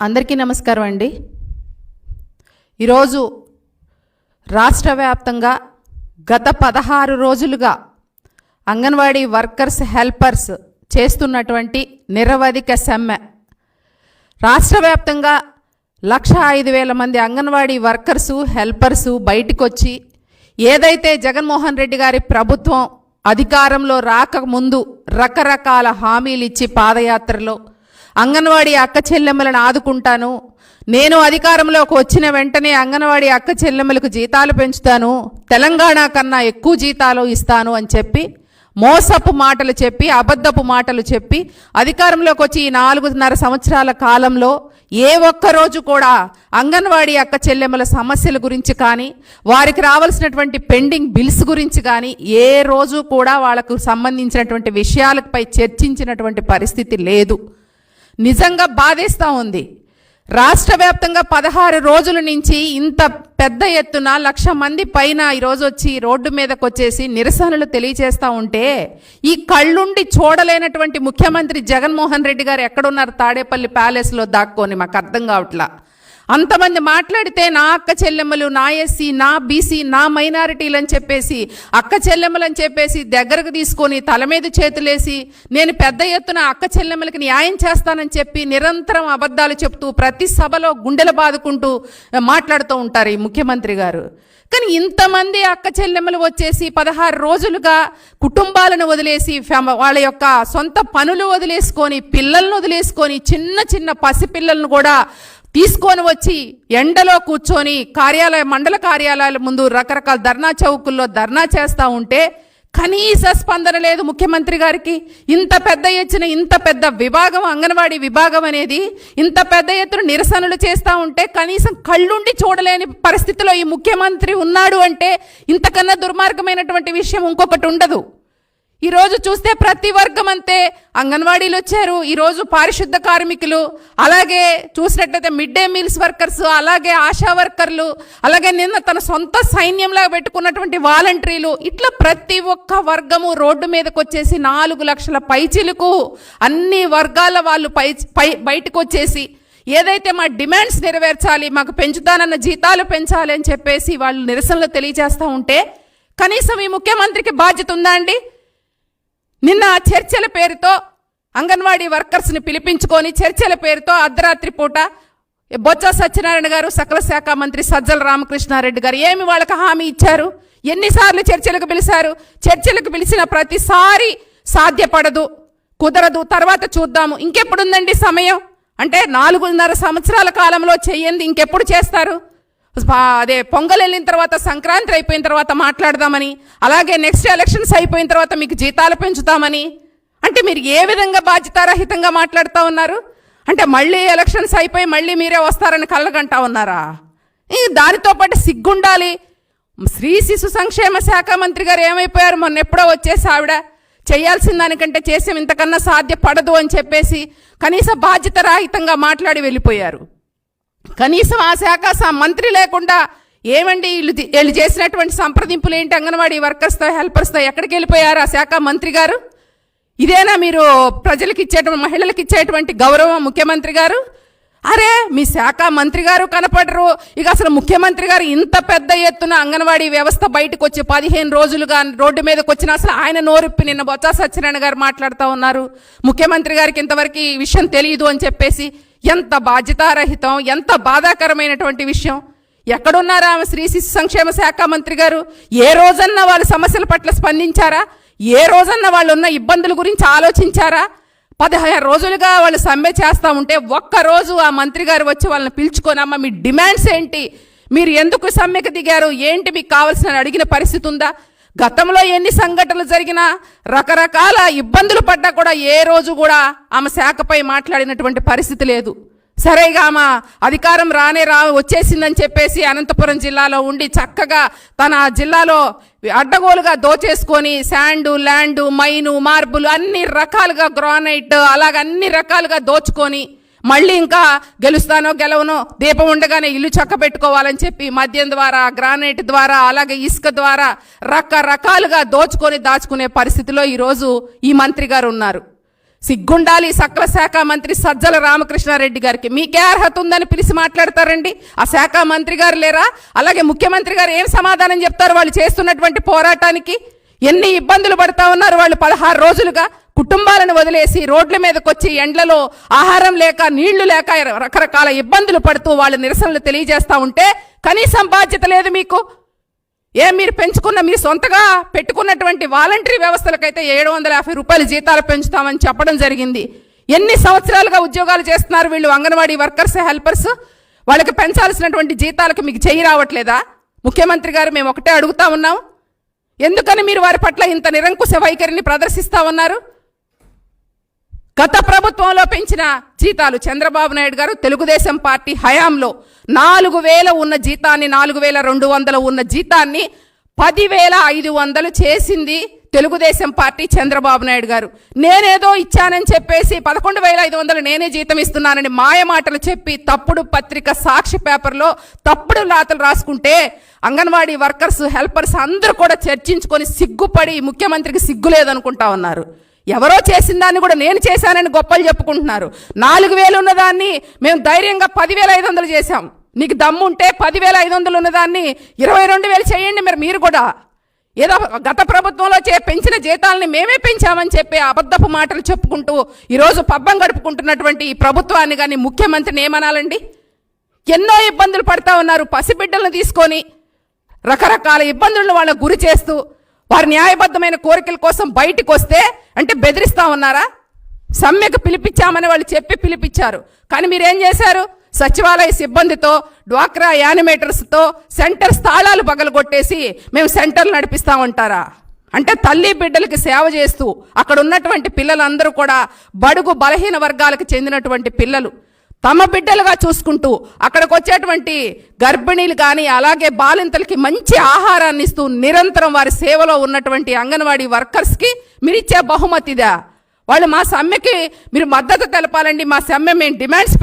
అందరికీ నమస్కారం అండి. ఈరోజు రాష్ట్ర వ్యాప్తంగా గత 16 రోజులుగా అంగన్వాడీ వర్కర్స్ హెల్పర్స్ చేస్తున్నటువంటి నిరవధిక సమ్మె, రాష్ట్ర వ్యాప్తంగా 1,05,000 మంది అంగన్వాడీ వర్కర్సు హెల్పర్సు బయటికి వచ్చి ఏదైతే జగన్మోహన్ రెడ్డి గారి ప్రభుత్వం అధికారంలో రాకముందు రకరకాల హామీలు ఇచ్చి పాదయాత్రలో అంగన్వాడీ అక్క చెల్లెమ్మలను ఆదుకుంటాను, నేను అధికారంలోకి వచ్చిన వెంటనే అంగన్వాడీ అక్క చెల్లెమ్మలకు జీతాలు పెంచుతాను, తెలంగాణ కన్నా ఎక్కువ జీతాలు ఇస్తాను అని చెప్పి మోసపు మాటలు చెప్పి అబద్ధపు మాటలు చెప్పి అధికారంలోకి వచ్చి ఈ 4.5 సంవత్సరాల కాలంలో ఏ ఒక్కరోజు కూడా అంగన్వాడీ అక్క చెల్లెమ్మల సమస్యల గురించి కానీ వారికి రావాల్సినటువంటి పెండింగ్ బిల్స్ గురించి కానీ ఏ రోజు కూడా వాళ్ళకు సంబంధించినటువంటి విషయాలపై చర్చించినటువంటి పరిస్థితి లేదు. నిజంగా బాధేస్తూ ఉంది. రాష్ట్ర వ్యాప్తంగా 16 రోజుల నుంచి ఇంత పెద్ద ఎత్తున 1,00,000 మంది పైన ఈరోజు వచ్చి రోడ్డు మీదకి వచ్చేసి నిరసనలు తెలియజేస్తూ ఉంటే ఈ కళ్ళుండి చూడలేనటువంటి ముఖ్యమంత్రి జగన్మోహన్ రెడ్డి గారు ఎక్కడున్నారు? తాడేపల్లి ప్యాలెస్లో దాక్కొని. మాకు అర్థం కావట్లా. అంతమంది మాట్లాడితే నా అక్క చెల్లెమ్మలు, నా ఎస్సీ, నా బీసీ, నా మైనారిటీలు అని చెప్పేసి అక్క చెల్లెమ్మలు అని చెప్పేసి దగ్గరకు తీసుకొని తల మీద చేతులేసి నేను పెద్ద ఎత్తున అక్క చెల్లెమ్మలకి న్యాయం చేస్తానని చెప్పి నిరంతరం అబద్ధాలు చెప్తూ ప్రతి సభలో గుండెలు బాదుకుంటూ మాట్లాడుతూ ఉంటారు ఈ ముఖ్యమంత్రి గారు. కానీ ఇంతమంది అక్క చెల్లెమ్మలు వచ్చేసి 16 రోజులుగా కుటుంబాలను వదిలేసి వాళ్ళ యొక్క సొంత పనులు వదిలేసుకొని పిల్లలను వదిలేసుకొని చిన్న చిన్న పసిపిల్లలను కూడా తీసుకొని వచ్చి ఎండలో కూర్చొని మండల కార్యాలయాల ముందు రకరకాల ధర్నా చౌకుల్లో ధర్నా చేస్తూ ఉంటే కనీస స్పందన లేదు ముఖ్యమంత్రి గారికి. ఇంత పెద్ద ఎత్తున ఇంత పెద్ద విభాగం అంగన్వాడీ విభాగం అనేది ఇంత పెద్ద ఎత్తున నిరసనలు చేస్తూ ఉంటే కనీసం కళ్ళుండి చూడలేని పరిస్థితిలో ఈ ముఖ్యమంత్రి ఉన్నాడు అంటే ఇంతకన్నా దుర్మార్గమైనటువంటి విషయం ఇంకొకటి ఉండదు. ఈరోజు చూస్తే ప్రతి వర్గం అంతే. అంగన్వాడీలు వచ్చారు, ఈరోజు పారిశుద్ధ కార్మికులు, అలాగే చూసినట్లయితే మిడ్ డే మీల్స్ వర్కర్స్, అలాగే ఆశా వర్కర్లు, అలాగే నిన్న తన సొంత సైన్యంలా పెట్టుకున్నటువంటి వాలంటీర్లు, ఇట్లా ప్రతి ఒక్క వర్గము రోడ్డు మీదకి వచ్చేసి 4 లక్షల పైచిలకు అన్ని వర్గాల వాళ్ళు బయటకు వచ్చేసి ఏదైతే మా డిమాండ్స్ నెరవేర్చాలి, మాకు పెంచుతానన్న జీతాలు పెంచాలి అని చెప్పేసి వాళ్ళు నిరసనలు తెలియజేస్తూ ఉంటే కనీసం ఈ ముఖ్యమంత్రికి బాధ్యత ఉందా అండి? నిన్న చర్చల పేరుతో అంగన్వాడీ వర్కర్స్ని పిలిపించుకొని చర్చల పేరుతో అర్ధరాత్రి పూట బొత్స సత్యనారాయణ గారు, సకల శాఖ మంత్రి సజ్జల రామకృష్ణారెడ్డి గారు ఏమి వాళ్ళకి హామీ ఇచ్చారు? ఎన్నిసార్లు చర్చలకు పిలిచారు? చర్చలకు పిలిచిన ప్రతిసారి సాధ్యపడదు, కుదరదు, తర్వాత చూద్దాము, ఇంకెప్పుడుందండి సమయం? అంటే 4.5 సంవత్సరాల కాలంలో చెయ్యండి, ఇంకెప్పుడు చేస్తారు? అదే పొంగల్ వెళ్ళిన తర్వాత, సంక్రాంతి అయిపోయిన తర్వాత మాట్లాడదామని, అలాగే నెక్స్ట్ ఎలక్షన్స్ అయిపోయిన తర్వాత మీకు జీతాలు పెంచుతామని, అంటే మీరు ఏ విధంగా బాధ్యతారహితంగా మాట్లాడుతూ ఉన్నారు? అంటే మళ్ళీ ఎలక్షన్స్ అయిపోయి మళ్ళీ మీరే వస్తారని కళ్ళగంటా ఉన్నారా? దానితో పాటు సిగ్గుండాలి. స్త్రీ శిశు సంక్షేమ శాఖ మంత్రి గారు ఏమైపోయారు? మొన్న ఎప్పుడో వచ్చేసి ఆవిడ చేయాల్సిన దానికంటే చేసే ఇంతకన్నా సాధ్యపడదు అని చెప్పేసి కనీస బాధ్యత రాహితంగా మాట్లాడి వెళ్ళిపోయారు. కనీసం ఆ శాఖ మంత్రి లేకుండా ఏమండి వీళ్ళు చేసినటువంటి సంప్రదింపులు ఏంటి? అంగన్వాడీ వర్కర్స్తో హెల్పర్స్తో ఎక్కడికి వెళ్ళిపోయారు ఆ శాఖ మంత్రి గారు? ఇదేనా మీరు ప్రజలకు ఇచ్చేటువంటి, మహిళలకు ఇచ్చేటువంటి గౌరవం ముఖ్యమంత్రి గారు? అరే మీ శాఖ మంత్రి గారు కనపడరు. ఇక అసలు ముఖ్యమంత్రి గారు ఇంత పెద్ద ఎత్తున అంగన్వాడీ వ్యవస్థ బయటకు వచ్చి 15 రోజులుగా రోడ్డు మీదకి వచ్చిన అసలు ఆయన నోరుప్పి నిన్న బొత్స సత్యనారాయణ గారు మాట్లాడుతూ ఉన్నారు ముఖ్యమంత్రి గారికి ఇంతవరకు ఈ విషయం తెలియదు అని చెప్పేసి. ఎంత బాధ్యతారహితం, ఎంత బాధాకరమైనటువంటి విషయం. ఎక్కడున్నారా ఆమె స్త్రీ శిశు సంక్షేమ శాఖ మంత్రి గారు? ఏ రోజన్నా వాళ్ళ సమస్యల పట్ల స్పందించారా? ఏ రోజన్నా వాళ్ళు ఉన్న ఇబ్బందుల గురించి ఆలోచించారా? 16 రోజులుగా వాళ్ళు సమ్మె చేస్తూ ఉంటే ఒక్కరోజు ఆ మంత్రి గారు వచ్చి వాళ్ళని పిలుచుకొని అమ్మ మీ డిమాండ్స్ ఏంటి, మీరు ఎందుకు సమ్మెకు దిగారు, ఏంటి మీకు కావాల్సిన అడిగిన పరిస్థితి ఉందా? గతంలో ఎన్ని సంఘటనలు జరిగినా రకరకాల ఇబ్బందులు పడ్డా కూడా ఏ రోజు కూడా ఆమె శాఖపై మాట్లాడినటువంటి పరిస్థితి లేదు. సరేగా ఆమె అధికారం వచ్చేసిందని చెప్పేసి అనంతపురం జిల్లాలో ఉండి చక్కగా తన జిల్లాలో అడ్డగోలుగా దోచేసుకొని శాండు, ల్యాండు, మైను, మార్బుల్ అన్ని రకాలుగా గ్రానైట్ అలాగ అన్ని రకాలుగా దోచుకొని మళ్ళీ ఇంకా గెలుస్తానో గెలవనో దీపం ఉండగానే ఇల్లు చక్క పెట్టుకోవాలని చెప్పి మద్యం ద్వారా, గ్రానైట్ ద్వారా, అలాగే ఇసుక ద్వారా రకరకాలుగా దాచుకునే పరిస్థితిలో ఈరోజు ఈ మంత్రి గారు ఉన్నారు. సిగ్గుండాలి సకల శాఖ మంత్రి సజ్జల రామకృష్ణారెడ్డి గారికి. మీకే అర్హత ఉందని పిలిచి మాట్లాడతారండి? ఆ శాఖ మంత్రి గారు లేరా? అలాగే ముఖ్యమంత్రి గారు ఏం సమాధానం చెప్తారు వాళ్ళు చేస్తున్నటువంటి పోరాటానికి? ఎన్ని ఇబ్బందులు పడతా ఉన్నారు వాళ్ళు 16 రోజులుగా. కుటుంబాలను వదిలేసి రోడ్ల మీదకి వచ్చి ఎండ్లలో ఆహారం లేక నీళ్లు లేక రకరకాల ఇబ్బందులు పడుతూ వాళ్ళు నిరసనలు తెలియజేస్తా ఉంటే కనీసం బాధ్యత లేదు మీకు. మీరు పెంచుకున్న మీరు సొంతగా పెట్టుకున్నటువంటి వాలంటరీ వ్యవస్థలకైతే 750 రూపాయలు జీతాలు పెంచుతామని చెప్పడం జరిగింది. ఎన్ని సంవత్సరాలుగా ఉద్యోగాలు చేస్తున్నారు వీళ్ళు అంగన్వాడీ వర్కర్స్ హెల్పర్స్? వాళ్ళకి పెంచాల్సినటువంటి జీతాలకు మీకు చెయ్యి రావట్లేదా? ముఖ్యమంత్రి గారు మేము ఒకటే అడుగుతా ఉన్నాం, ఎందుకని మీరు వారి పట్ల ఇంత నిరంకుశ వైఖరిని ప్రదర్శిస్తా ఉన్నారు? గత ప్రభుత్వంలో పెంచిన జీతాలు చంద్రబాబు నాయుడు గారు తెలుగుదేశం పార్టీ హయాంలో 4000 ఉన్న జీతాన్ని 4200 ఉన్న జీతాన్ని 10,500 చేసింది తెలుగుదేశం పార్టీ చంద్రబాబు నాయుడు గారు. నేనేదో ఇచ్చానని చెప్పేసి 11,500 నేనే జీతం ఇస్తున్నానని మాయ మాటలు చెప్పి తప్పుడు పత్రిక సాక్షి పేపర్లో తప్పుడు రాతలు రాసుకుంటే అంగన్వాడీ వర్కర్స్ హెల్పర్స్ అందరూ కూడా చర్చించుకొని సిగ్గుపడి ముఖ్యమంత్రికి సిగ్గు లేదనుకుంటా ఉన్నారు. ఎవరో చేసిన దాన్ని కూడా నేను చేశానని గొప్పలు చెప్పుకుంటున్నారు. 4,000 ఉన్నదాన్ని మేము ధైర్యంగా 10,500 చేశాం. నీకు దమ్ముంటే 10,500 ఉన్నదాన్ని 22,000 చేయండి. మీరు కూడా ఏదో గత ప్రభుత్వంలో పెంచిన జీతాలని మేమే పెంచామని చెప్పి అబద్ధపు మాటలు చెప్పుకుంటూ ఈరోజు పబ్బం గడుపుకుంటున్నటువంటి ఈ ప్రభుత్వాన్ని కానీ ముఖ్యమంత్రిని ఏమనాలండి? ఎన్నో ఇబ్బందులు పడతా ఉన్నారు. పసిబిడ్డలను తీసుకొని రకరకాల ఇబ్బందులను వాళ్ళకు గురి చేస్తూ వారి న్యాయబద్ధమైన కోరికల కోసం బయటికి వస్తే అంటే బెదిరిస్తా ఉన్నారా? సమ్మెకు పిలిపించామని వాళ్ళు చెప్పి పిలిపించారు. కానీ మీరేం చేశారు? సచివాలయ సిబ్బందితో డ్వాక్రా యానిమేటర్స్తో సెంటర్ స్థాళాలు పగలగొట్టేసి మేము సెంటర్లు నడిపిస్తామంటారా? అంటే తల్లి బిడ్డలకి సేవ చేస్తూ అక్కడ ఉన్నటువంటి పిల్లలందరూ కూడా బడుగు బలహీన వర్గాలకు చెందినటువంటి పిల్లలు తమ బిడ్డలుగా చూసుకుంటూ అక్కడికి వచ్చేటువంటి గర్భిణీలు కానీ అలాగే బాలింతలకి మంచి ఆహారాన్ని ఇస్తూ నిరంతరం వారి సేవలో ఉన్నటువంటి అంగన్వాడీ వర్కర్స్కి మీరిచ్చే బహుమతిదా? వాళ్ళు మా సమ్మెకి మీరు మద్దతు తెలపాలండి, మా సమ్మె మేము డిమాండ్స్